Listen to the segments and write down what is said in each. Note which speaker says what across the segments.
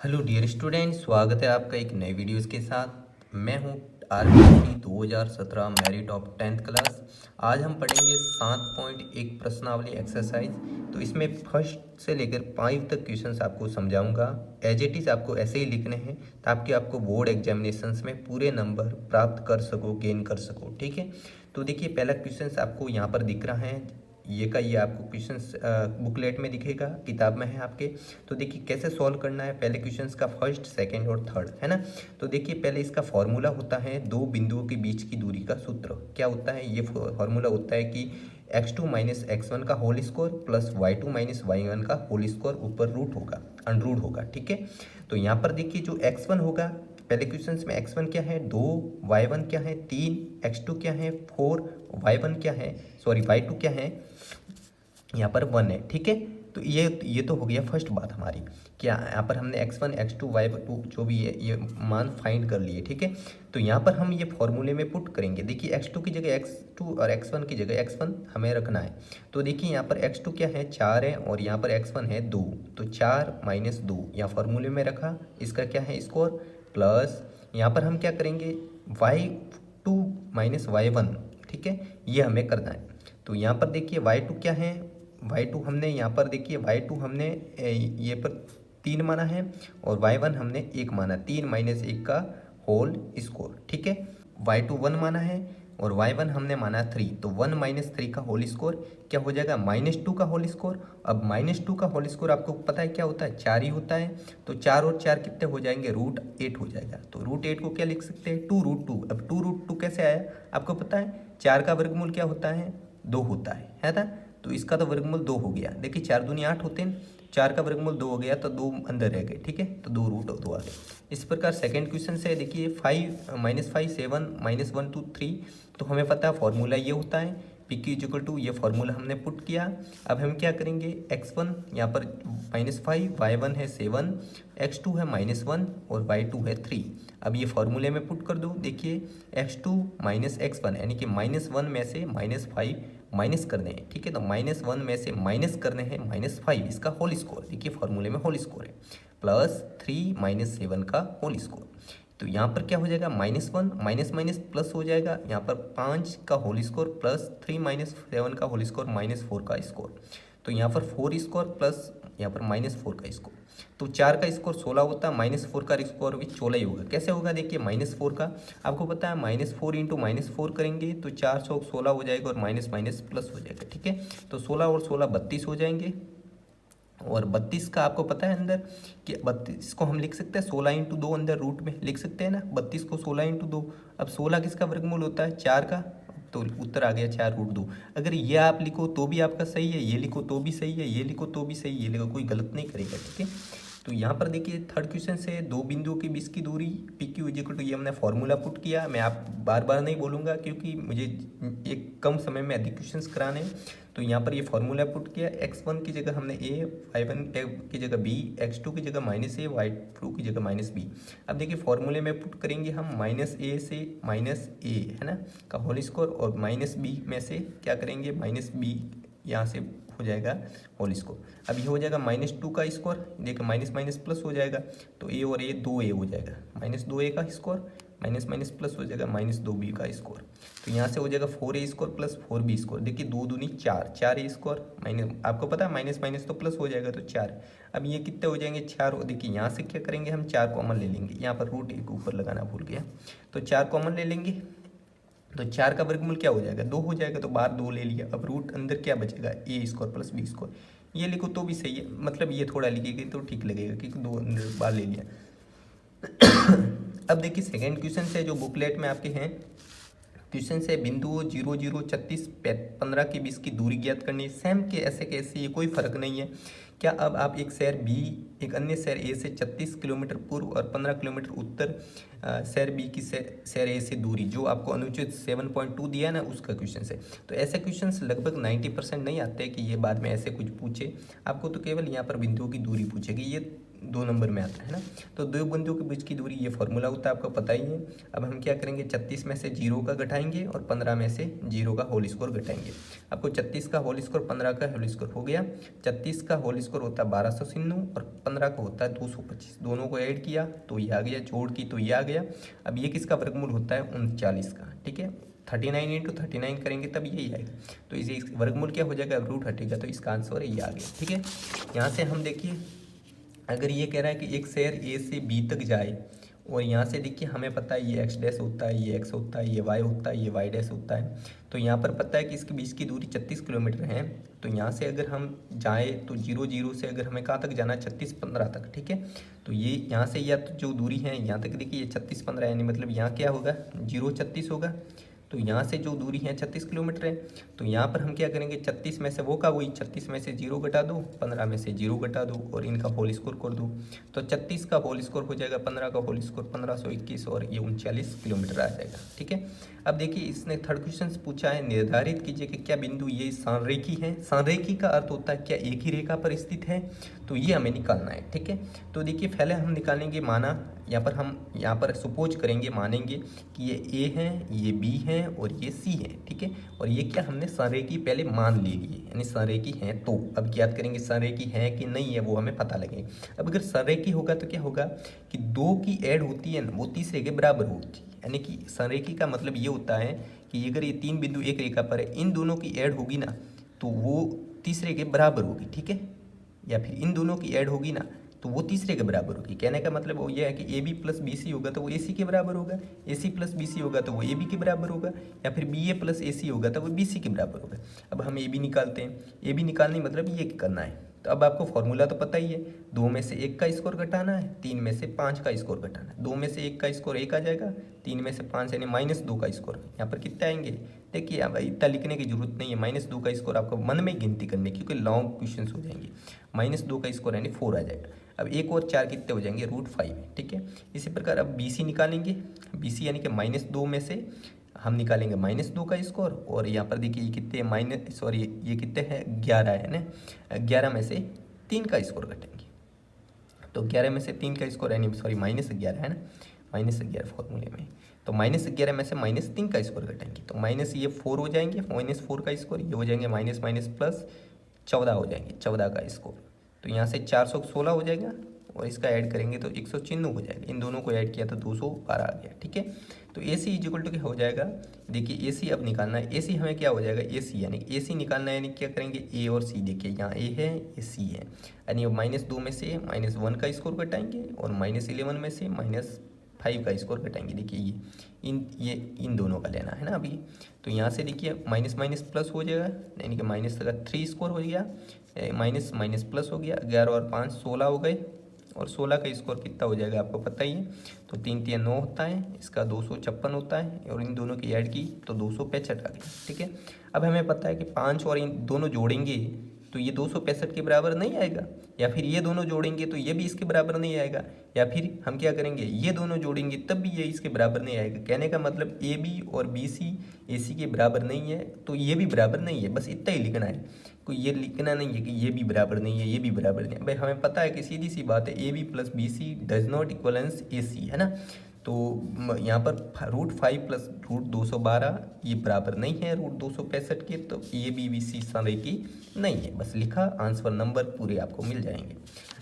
Speaker 1: Hello dear student, स्वागत है आपका एक नए वीडियोस के साथ। मैं हूं RBC 2017 merit of 10th class. आज हम पढ़ेंगे 7.1 प्रश्नावली एक्सरसाइज। तो इसमें फर्स्ट से लेकर 5 तक क्वेश्चंस आपको समझाऊंगा। एज इट इज़ आपको ऐसे ही लिखने हैं ताकि आपको बोर्ड एग्जामिनेशंस में पूरे नंबर प्राप्त कर सको, गेन कर सको। ठीक है, तो देखिए पहला क्वेश्चन आपको यहाँ पर दिख रहा है। ये आपको क्वेश्चंस बुकलेट में दिखेगा, किताब में है आपके। तो देखिए कैसे सॉल्व करना है। पहले क्वेश्चंस का फर्स्ट, सेकंड और थर्ड है ना। तो देखिए पहले इसका फॉर्मूला होता है दो बिंदुओं के बीच की दूरी का सूत्र। क्या होता है ये फॉर्मूला? होता है कि x2 माइनस x1 का whole square plus y2 minus y1 का होल स्क्वायर ऊपर रूट होगा, अंडर रूट होगा। ठीक है, तो यहाँ पर देखिए जो x1 होगा, पहले क्वेश्चन में x1 क्या है 2, y1 क्या है 3, x2 क्या है 4, y1 क्या है, सॉरी y2 क्या है, यहाँ पर 1 है। ठीक है, तो ये तो हो गया फर्स्ट बात हमारी। क्या यहाँ पर हमने x1 x2 y2 जो भी है ये मान फाइंड कर लिए। ठीक है, तो यहाँ पर हम ये फॉर्मूले में पुट करेंगे। देखिए x2 की जगह x2 और x1 की जगह x1 हमें रखना है। तो देखिए यहाँ पर x2 क्या है 4 है और यहाँ पर x1 है 2। तो 4 माइनस 2 यहाँ फॉर्मूले में रखा, इसका क्या है स्कोर, प्लस यहाँ पर हम क्या करेंगे y2 माइनस y1। ठीक है, ये हमें करना है। तो यहाँ पर देखिए y2 क्या है, y2 हमने यहाँ पर देखिए y2 हमने ये पर 3 माना है और y1 हमने 1 माना, 3 माइनस 1 का होल स्कोर। ठीक है, y2 1 माना है और y1 हमने माना 3। तो 1 माइनस 3 का होल स्कोर क्या हो जाएगा, -2 का होल स्कोर। अब -2 का होल स्कोर आपको पता है क्या होता है, 4 ही होता है। तो 4 और 4 कितने हो जाएंगे, √8 हो जाएगा। तो √8 को क्या लिख सकते हैं, 2√2। अब 2√2 कैसे आया आपको पता है, 4 का वर्गमूल क्या होता है, 2 होता है ना। तो इसका तो वर्गमूल 2 हो गया। देखिए 4 दूनी 8 होते हैं, 4 का वर्गमूल 2 हो गया तो 2 अंदर रह गए। ठीक है, तो 2√2 आ गए। इस प्रकार सेकंड क्वेश्चन से देखिए 5 -5 7 -1 2 3। तो हमें पता है फॉर्मूला ये होता है PQ = ये फॉर्मूला हमने पुट किया। अब हम क्या करेंगे, x1 यहाँ पर -5, y1 है 7, x2 है -1 और y2 है 3। अब ये फॉर्मूले में पुट कर दो। देखिए x2 माइनस x1 यानी कि -1 में से -5 माइनस करने हैं। ठीक है, तो -1 में से माइनस करने हैं -5, इसका होल स्कोर। देखिए फॉर्मूले में होल स्कोर है, प्लस 3 माइनस 7 का होल स्कोर। तो यहाँ पर क्या हो जाएगा, -1 माइनस माइनस प्लस हो जाएगा, यहाँ पर 5 का होल स्कोर प्लस 3 माइनस 7 का होल स्कोर -4 का स्कोर। तो यहाँ पर 4 स्कोर प्लस यहाँ पर -4 का स्कोर। तो 4 का स्कोर 16 होता है, -4 का स्कोर भी 16 ही होगा। कैसे होगा, देखिए -4 का आपको पता है -4 इंटू -4 करेंगे तो 4 चौक 16 हो जाएगा और माइनस माइनस प्लस हो जाएगा। ठीक है, तो 16 और 16 32 हो जाएंगे। और 32 का आपको पता है अंदर कि 32 को हम लिख सकते हैं 16 इंटू 2, अंदर रूट में लिख सकते हैं ना 32 को 16 इंटू 2। अब 16 किसका वर्गमूल होता है, 4 का। तो उत्तर आ गया 4√2। अगर ये आप लिखो तो भी आपका सही है, ये लिखो तो भी सही है, ये लिखो तो भी सही है, ये लिखो, कोई गलत नहीं करेगा। ठीक है, तो यहाँ पर देखिए थर्ड क्वेश्चन से दो बिंदुओं के बीच की दूरी PQ = ये हमने फॉर्मूला पुट किया। मैं आप बार बार नहीं बोलूँगा क्योंकि मुझे एक कम समय में अधिक क्वेश्चंस कराने हैं। तो यहाँ पर ये फॉर्मूला पुट किया, x1 की जगह हमने a, y1 की जगह b, x2 की जगह -a, y2 की जगह -b। अब देखिए फॉर्मूले में पुट करेंगे हम -a से -a है ना का होल स्क्वायर और -b में से क्या करेंगे, -b यहाँ से हो जाएगा होल स्क्वायर। अब ये हो जाएगा -2 का स्क्वायर, देखिए माइनस माइनस प्लस हो जाएगा तो a और a 2a हो जाएगा, -2a का स्क्वायर माइनस माइनस प्लस हो जाएगा -2b का स्क्वायर। तो यहाँ से हो जाएगा 4a square plus 4b square. देखिए 2 दूनी 4, 4a स्क्वायर माइनस, आपको पता है माइनस माइनस तो प्लस हो जाएगा तो 4। अब ये कितने हो जाएंगे 4। देखिए यहाँ से क्या करेंगे हम 4 कॉमन ले लेंगे, यहाँ पर √1 ऊपर लगाना भूल गया, तो 4 कॉमन ले लेंगे। तो 4 का वर्गमूल क्या हो जाएगा, 2 हो जाएगा, तो बाहर 2 ले लिया। अब रूट अंदर क्या बचेगा, a square plus b square. ये लिखो तो भी सही है, मतलब ये थोड़ा लिखेगी तो ठीक लगेगा क्योंकि 2 अंदर बाहर ले लिया। अब देखिए सेकंड क्वेश्चन से जो बुकलेट में आपके हैं क्वेश्चन से बिंदुओं 0 0 36 15 के बीच की दूरी ज्ञात करनी है। सेम के ऐसे कैसे, ये कोई फर्क नहीं है। क्या अब आप एक शहर बी एक अन्य शहर ए से 36 किलोमीटर पूर्व और 15 किलोमीटर उत्तर शहर बी की शहर ए से दूरी जो आपको अनुचित 7.2 दिया है ना उसका क्वेश्चन है। तो ऐसे क्वेश्चंस लगभग 90% नहीं आते कि ये बाद में ऐसे कुछ पूछे, आपको तो केवल यहाँ पर बिंदुओं की दूरी पूछेगी। ये 2 नंबर में आता है ना। तो दो बिंदुओं के बीच की दूरी ये फॉर्मूला होता है, आपको पता ही है। अब हम क्या करेंगे, 36 में से 0 का घटाएंगे और 15 में से 0 का होल स्कोर घटाएंगे। आपको 36 का होल स्कोर 15 का होल स्कोर हो गया। 36 का होल स्कोर होता है 1296 और 15 का होता है 225। दोनों को ऐड किया तो ये आ गया, जोड़ की तो ये आ गया। अब ये किसका वर्गमूल होता है, 39 का। ठीक है, 39 इंटू 39 करेंगे तब यही आएगा। तो इसे वर्गमूल क्या हो जाएगा, रूट हटेगा, तो इसका आंसर ये आ गया। ठीक है, यहाँ से हम देखिए, अगर ये कह रहा है कि एक शहर ए से बी तक जाए, और यहाँ से देखिए हमें पता है ये एक्स डैश होता है, ये एक्स होता है, ये वाई होता है, ये वाई डैश होता है। तो यहाँ पर पता है कि इसके बीच की दूरी 36 किलोमीटर है। तो यहाँ से अगर हम जाए तो 0 से अगर हमें कहाँ तक जाना है, 36 15 तक। ठीक है, तो ये यहाँ से या तो जो दूरी है यहाँ तक देखिए, ये 36 15 यानी मतलब यहाँ क्या होगा, 0 36 होगा। तो यहाँ से जो दूरी है 36 किलोमीटर है। तो यहाँ पर हम क्या करेंगे, 36 में से वो का वही, 36 में से 0 घटा दो, 15 में से 0 घटा दो और इनका होल स्कोर कर दो। तो 36 का होल स्कोर हो जाएगा 15 का होल स्कोर 1521 और ये 39 किलोमीटर आ जाएगा। ठीक है, अब देखिए इसने थर्ड क्वेश्चन पूछा है, निर्धारित कीजिए कि क्या बिंदु ये संरेखी है। संरेखी का अर्थ होता है क्या एक ही रेखा पर स्थित है, तो ये हमें निकालना है। ठीक है, तो देखिए पहले हम निकालेंगे, माना यहाँ पर सपोज करेंगे, मानेंगे कि ये ए है, ये बी है और ये सी है। ठीक है, और ये क्या हमने संरेखी पहले मान ले लिए, यानी संरेखी है। तो अब ज्ञात करेंगे संरेखी है कि नहीं है, वो हमें पता लगे। अब अगर संरेखी होगा तो क्या होगा कि दो की ऐड होती है ना, वो तीसरे के बराबर होती है। यानी कि संरेखी का मतलब ये होता है कि अगर ये 3 बिंदु एक रेखा पर है, इन दोनों की ऐड होगी ना तो वो तीसरे के बराबर होगी। ठीक है, या फिर इन दोनों की ऐड होगी ना तो वो तीसरे के बराबर होगी। कहने का मतलब वो ये है कि A B plus B C होगा तो वो ए सी के बराबर होगा, ए सी प्लस बी सी होगा तो वो ए बी के बराबर होगा, या फिर बी ए प्लस ए सी होगा तो वो बी सी के बराबर होगा। अब हम ए बी निकालते हैं, ए बी निकालने मतलब ये करना है। तो अब आपको फॉर्मूला तो पता ही है, 2 में से 1 का स्कोर घटाना है, 3 में से 5 का स्कोर घटाना है। 2 में से 1 का स्कोर 1 आ जाएगा, 3 में से 5 यानी -2 का स्कोर। यहाँ पर कितने आएंगे, देखिए अब इतना लिखने की जरूरत नहीं है, -2 का स्कोर आपको मन में गिनती करने, क्योंकि लॉन्ग क्वेश्चन हो जाएंगे। -2 का स्कोर यानी 4 आ जाएगा। अब 1 और 4 कितने हो जाएंगे, √5। ठीक है, इसी प्रकार अब बी सी निकालेंगे, बी सी यानी कि -2 में से हम निकालेंगे -2 का स्कोर, और यहाँ पर देखिए ये कितने ये कितने हैं, 11 है ना। 11 में से 3 का स्कोर घटेंगे, तो 11 में से 3 का स्कोर यानी -11 है ना, -11 फॉर्मूले में। तो -11 में से -3 का स्कोर घटेंगे, तो माइनस ये 4 हो जाएंगे, -4 का स्कोर, ये हो जाएंगे माइनस प्लस 14 हो जाएंगे, 14 का स्कोर। तो यहाँ से 416 हो जाएगा और इसका ऐड करेंगे तो 196 हो जाएगा। इन दोनों को ऐड किया तो 212 आ गया। ठीक है, तो ए सी इक्वल टू क्या हो जाएगा, देखिए ए सी अब निकालना है। ए सी हमें क्या हो जाएगा, ए सी यानी ए सी निकालना है, यानी क्या करेंगे, ए और सी। देखिए यहाँ ए है, ये सी है, यानी -2 में से -1 का स्कोर घटाएंगे और -11 में से -5 का स्कोर घटाएंगे। देखिए ये इन दोनों का लेना है ना अभी। तो यहाँ से देखिए माइनस माइनस प्लस हो जाएगा, यानी कि -3 स्कोर हो गया, माइनस माइनस प्लस हो गया, 11 और 5 16 हो गए, और 16 का स्कोर कितना हो जाएगा आपको पता ही है। तो 3 3 9 होता है, इसका 256 होता है, और इन दोनों की ऐड की तो 265 आ गया। ठीक है, अब हमें पता है कि 5 और इन दोनों जोड़ेंगे तो ये 265 के बराबर नहीं आएगा, या फिर ये दोनों जोड़ेंगे तो ये भी इसके बराबर नहीं आएगा, या फिर हम क्या करेंगे, ये दोनों जोड़ेंगे तब भी ये इसके बराबर नहीं आएगा। कहने का मतलब ए बी और बी सी ए सी के बराबर नहीं है, तो ये भी बराबर नहीं है, बस इतना ही लिखना है। कोई ये लिखना नहीं है कि ये भी बराबर नहीं है, ये भी बराबर नहीं है। भाई हमें पता है कि सीधी सी बात है, A B plus B C does not equals A C, है ना। तो यहाँ पर √5 प्लस √212 ये बराबर नहीं है √265 के, तो ए बी सी संरेखी नहीं है। बस लिखा, आंसर नंबर पूरे आपको मिल जाएंगे।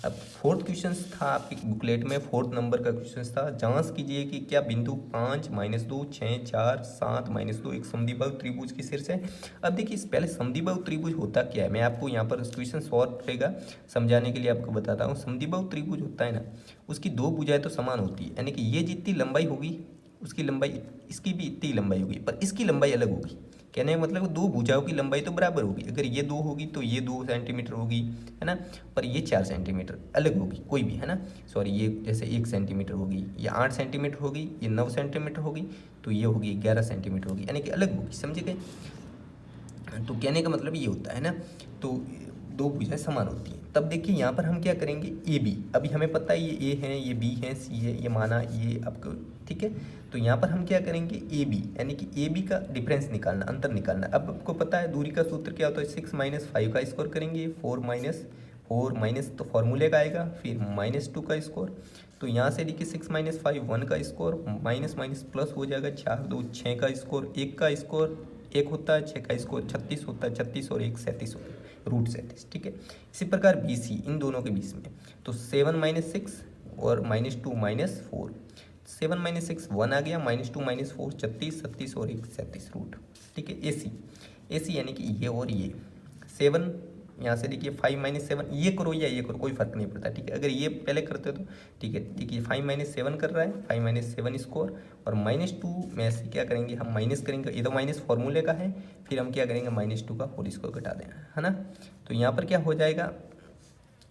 Speaker 1: अब फोर्थ क्वेश्चन था आपकी बुकलेट में, 4th नंबर का क्वेश्चन था, जांच कीजिए कि क्या बिंदु 5 -2 6 4 7 -2 एक समद्विबाहु त्रिभुज की शीर्ष है। अब देखिए इस पहले समद्विबाहु त्रिभुज होता क्या है, मैं आपको यहाँ पर क्वेश्चन सॉल्व करेगा समझाने के लिए आपको बताता हूँ। समद्विबाहु त्रिभुज होता है ना, उसकी 2 भुजाएं तो समान होती है, यानी कि ये जितनी लंबाई होगी उसकी लंबाई इसकी भी इतनी लंबाई होगी, पर इसकी लंबाई अलग होगी। कहने का मतलब 2 भुजाओं की लंबाई तो बराबर होगी, अगर ये 2 होगी तो ये 2 सेंटीमीटर होगी, है ना, पर ये 4 सेंटीमीटर अलग होगी कोई भी, है ना। ये जैसे 1 सेंटीमीटर होगी, ये 8 सेंटीमीटर होगी, ये 9 सेंटीमीटर होगी, तो ये होगी 11 सेंटीमीटर होगी, यानी कि अलग होगी, समझे गए। तो कहने का मतलब ये होता है ना, तो 2 भुजाएं समान होती हैं। तब देखिए यहाँ पर हम क्या करेंगे, ए बी, अभी हमें पता है ये ए है, ये बी है, सी है, ये माना ये आपको, ठीक है। तो यहाँ पर हम क्या करेंगे, ए बी, यानी कि ए बी का डिफरेंस निकालना, अंतर निकालना। अब आपको पता है दूरी का सूत्र क्या होता है, 6 - 5 का स्कोर करेंगे, 4 4 माइनस तो फॉर्मूले का आएगा, फिर -2 का स्कोर। तो यहाँ से देखिए 6 - 5 1 का स्कोर, माइनस माइनस प्लस हो जाएगा, 4 2 6 का स्कोर, 1 का स्कोर 1 होता है, 6 का स्कोर 36 होता है, 36 और 1 37 होता है, √37। ठीक है, इसी प्रकार BC इन दोनों के बीच में तो 7 - 6 और -2 - 4, 7 - 6 1 आ गया, -2 - 4 36, 37 और 1 37 रूट। ठीक है, AC यानी कि ये और ये 7, यहाँ से देखिए 5 - 7 ये करो या ये करो कोई फर्क नहीं पड़ता। ठीक है, अगर ये पहले करते तो ठीक है, देखिए 5 - 7 कर रहा है, 5 - 7 स्कोर, और -2 में से क्या करेंगे हम माइनस करेंगे, ये तो माइनस फॉर्मूले का है, फिर हम क्या करेंगे -2 का होल स्कोर घटा देना है ना। तो यहाँ पर क्या हो जाएगा,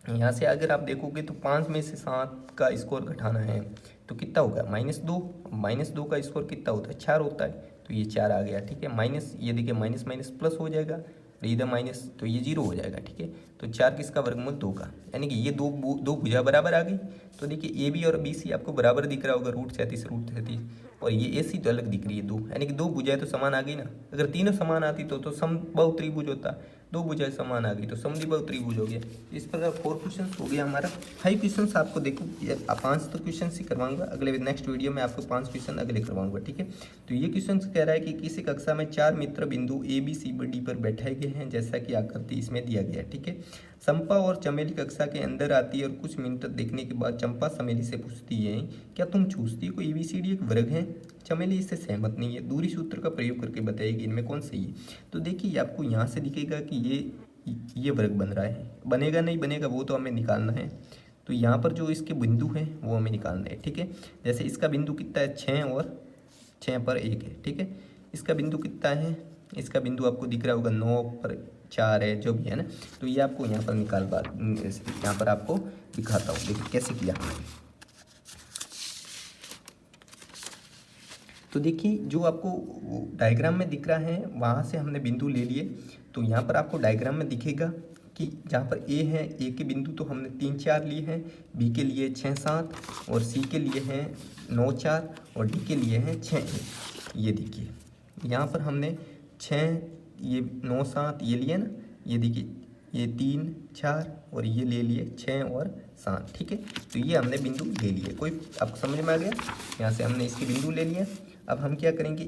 Speaker 1: यहाँ से अगर आप देखोगे तो 5 में से 7 का स्कोर घटाना है तो कितना होगा -2 का स्कोर कितना होता है 4 होता है, तो ये 4 आ गया। ठीक है, माइनस ये देखिए माइनस माइनस प्लस हो जाएगा, और इधर माइनस तो ये 0 हो जाएगा। ठीक है, तो 4 किसका वर्गमूल 2 का, यानी कि ये दो भुजा बराबर आ गई। तो देखिए AB और BC आपको बराबर दिख रहा होगा, √37, और ये AC तो अलग दिख रही है 2, यानी कि 2 भुजाएं तो समान आ गई ना। अगर तीनों समान आती तो समबाहु त्रिभुज होता, 2 भुजाएं समान आ गई तो समद्विबाहु त्रिभुज हो गया। इस प्रकार 4 क्वेश्चन हो गया हमारा। 5 क्वेश्चन आपको देखो 5 तो क्वेश्चन ही करवाऊंगा, अगले नेक्स्ट वीडियो में आपको 5 क्वेश्चन अगले करवाऊंगा। ठीक है, तो ये क्वेश्चन कह रहा है कि किसी कक्षा में 4 मित्र बिंदु ABCD पर बैठाए गए हैं, जैसा कि आकृति इसमें दिया गया है। ठीक है, चंपा और चमेली कक्षा के अंदर आती है और कुछ मिनट देखने के बाद चंपा चमेली से पूछती है, क्या तुम पूछती हो कि ABCD एक वर्ग है? चमेली इससे सहमत नहीं है, दूरी सूत्र का प्रयोग करके बताएगी इनमें कौन सही है। तो देखिए आपको यहाँ से दिखेगा कि ये वर्ग बन रहा है, बनेगा नहीं बनेगा वो तो हमें निकालना है। तो यहाँ पर जो इसके बिंदु हैं वो हमें निकालना है। ठीक है, जैसे इसका बिंदु कितना है 6 और 6 पर 1 है। ठीक है, इसका बिंदु कितना है, इसका बिंदु आपको दिख रहा होगा 9 पर 4 है, जो भी है ना। तो ये आपको यहाँ पर यहाँ पर आपको दिखाता हूँ, देखिए कैसे किया हमने। तो देखिए जो आपको डायग्राम में दिख रहा है वहाँ से हमने बिंदु ले लिए। तो यहाँ पर आपको डायग्राम में दिखेगा कि जहाँ पर A है, A के बिंदु तो हमने 3 4 लिए हैं, B के लिए 6 7 और C के लिए हैं 9 4 और D के लिए हैं 6 1। ये देखिए यहाँ पर हमने 6 ये 9 7 ये लिए ना, ये देखिए ये 3 4 और ये ले लिए 6 और 7। ठीक है, तो ये हमने बिंदु ले लिए, कोई आपको समझ में आ गया। यहाँ से हमने इसके बिंदु ले लिए। अब हम क्या करेंगे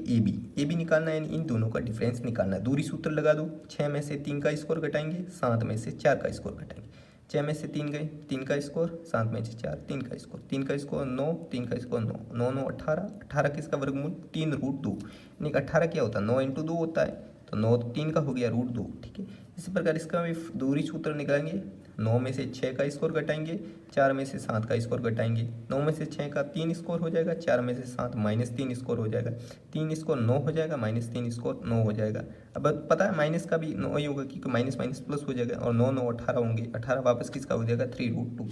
Speaker 1: AB निकालना है, यानी इन दोनों का डिफरेंस निकालना है। दूरी सूत्र लगा दो, 6 में से 3 का स्कोर घटाएंगे, 7 में से 4 का स्कोर घटाएंगे। 6 में से 3 गए, 3 का स्कोर, 7 में से 4 3 का स्कोर, 3 का स्कोर 9, 3 का स्कोर 9, 9 9 18, 18 किसका वर्गमूल 3√2, यानी 18 क्या होता है 9 × 2 होता है, तो 9 3 का हो गया √2। ठीक है, इसी प्रकार इसका भी दूरी सूत्र निकालेंगे। 9 में से 6 का स्कोर घटाएंगे, 4 में से 7 का स्कोर घटाएंगे। 9 में से 6 का 3 स्कोर हो जाएगा, 4 में से 7 -3 स्कोर हो जाएगा, 3 स्कोर 9 हो जाएगा, -3 स्कोर 9 हो जाएगा। अब पता है माइनस का भी 9 ही होगा क्योंकि माइनस माइनस प्लस हो जाएगा, और 9 9 18 होंगे, 18 वापस किसका हो जाएगा 3√2।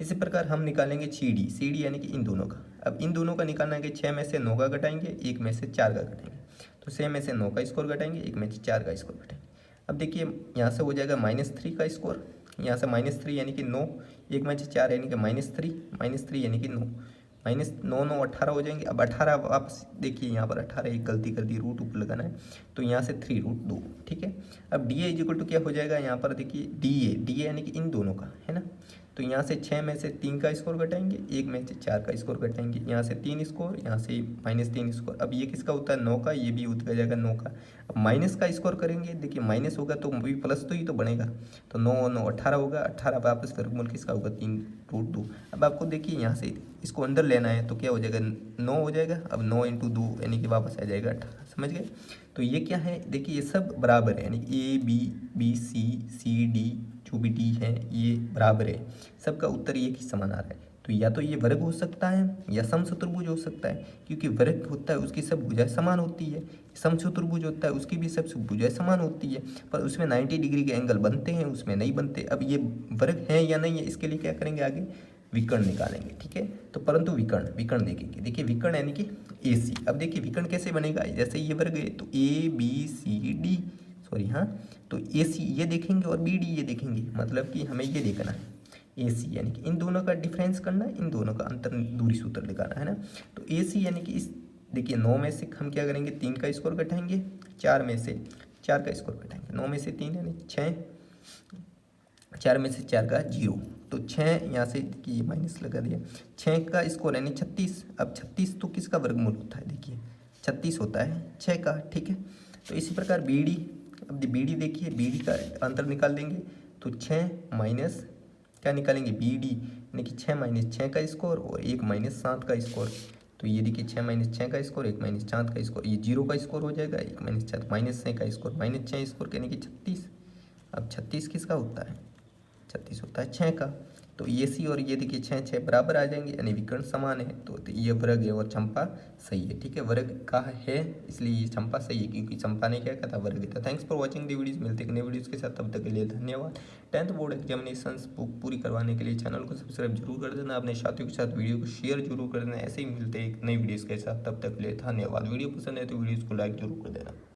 Speaker 1: इसी प्रकार हम निकालेंगे CD यानी कि इन दोनों का। अब इन दोनों का निकालना है कि 6 में से 9 का घटाएंगे, 1 में से 4 का घटाएंगे। तो 6 में से 9 का स्कोर घटाएंगे, 1 में से 4 का स्कोर घटाएंगे। अब देखिए यहाँ से हो जाएगा -3 का स्कोर, यहाँ से -3 यानी कि 9, 1 में से 4 यानी कि -3 यानी कि 9, -9 9 18 हो जाएंगे। अब 18 वापस देखिए यहाँ पर 18 एक गलती कर दी, रूट ऊपर लगाना है, तो यहाँ से 3√2। ठीक है, अब DA = क्या हो जाएगा, यहाँ पर देखिए DA यानी कि इन दोनों का है ना। तो यहाँ से 6 में से 3 का स्कोर घटाएंगे, 1 में से 4 का स्कोर घटाएंगे, यहाँ से 3 स्कोर, यहाँ से -3 स्कोर। अब ये किसका होता है 9 का, ये भी उठ जाएगा 9 का। अब माइनस का स्कोर करेंगे, देखिए माइनस होगा तो भी प्लस तो ही तो बनेगा, तो 9 9 18 होगा, 18 वापस वर्गमूल किसका होगा 3√2। अब आपको देखिए यहाँ से इसको अंदर लेना है तो क्या हो जाएगा 9 हो जाएगा। अब 9 × 2 यानी कि वापस आ जाएगा 18, समझ गए। तो ये क्या है देखिए ये सब बराबर है, यानी ABCD जो भी D है ये बराबर है, सबका उत्तर एक ही समान आ रहा है। तो या तो ये वर्ग हो सकता है या समचतुर्भुज हो सकता है, क्योंकि वर्ग होता है उसकी सब भुजाएं समान होती है, समचतुर्भुज होता है उसकी भी सब भुजाएं समान होती है, पर उसमें 90 डिग्री के एंगल बनते हैं, उसमें नहीं बनते। अब ये वर्ग है या नहीं है इसके लिए क्या करेंगे, आगे विकर्ण निकालेंगे। ठीक है, तो परंतु विकर्ण देखेंगे। देखिए विकर्ण यानी कि AC। अब देखिए विकर्ण कैसे बनेगा, जैसे ये वर्ग है तो ABCD सॉरी हाँ, तो AC ये देखेंगे और BD ये देखेंगे, मतलब कि हमें ये देखना है AC यानी कि इन दोनों का डिफरेंस करना है, इन दोनों का अंतर दूरी सूत्र निकालना है ना। तो AC यानी कि इस देखिए 9 में से हम क्या करेंगे 3 का स्कोर घटाएंगे, 4 में से 4 का स्कोर घटाएंगे, 9 में से 3 यानी 6, 4 में से 4 का 0, तो 6 यहाँ से देखिए ये माइनस लगा दिया। 6 का स्क्वायर यानी 36। अब 36 तो किसका वर्गमूल होता है, देखिए 36 होता है 6 का, ठीक है। तो इसी प्रकार बी डी, अब बी डी देखिए, बी डी का अंतर निकाल देंगे तो 6 माइनस क्या निकालेंगे, बी डी यानी कि 6 माइनस 6 का स्क्वायर और 1 माइनस 7 का स्क्वायर। तो ये देखिए 6 माइनस 6 का स्क्वायर 1 माइनस 7 का स्क्वायर, ये 0 का स्क्वायर हो जाएगा, 1 माइनस 4 माइनस 6 का स्क्वायर माइनस 6 स्क्वायर यानी कि 36। अब 36 किसका होता है, 36 होता है 6 का। तो ये सी और ये देखिए 6 6 बराबर आ जाएंगे यानी विकर्ण समान है, तो ये वर्ग है और चंपा सही है, ठीक है। वर्ग का है इसलिए ये चंपा सही है, क्योंकि चंपा ने क्या कहा था, वर्ग था। Thanks for watching the videos, मिलते हैं नए वीडियोस के साथ, तब तक के लिए धन्यवाद। 10th बोर्ड एग्जामिनेशंस पूरी करवाने के लिए चैनल को सब्सक्राइब जरूर कर देना, अपने साथियों के साथ वीडियो को शेयर जरूर कर देना। ऐसे ही मिलते हैं एक नई वीडियोज़ के साथ, तब तक के लिए धन्यवाद। वीडियो पसंद है तो वीडियोज़ को लाइक जरूर कर देना।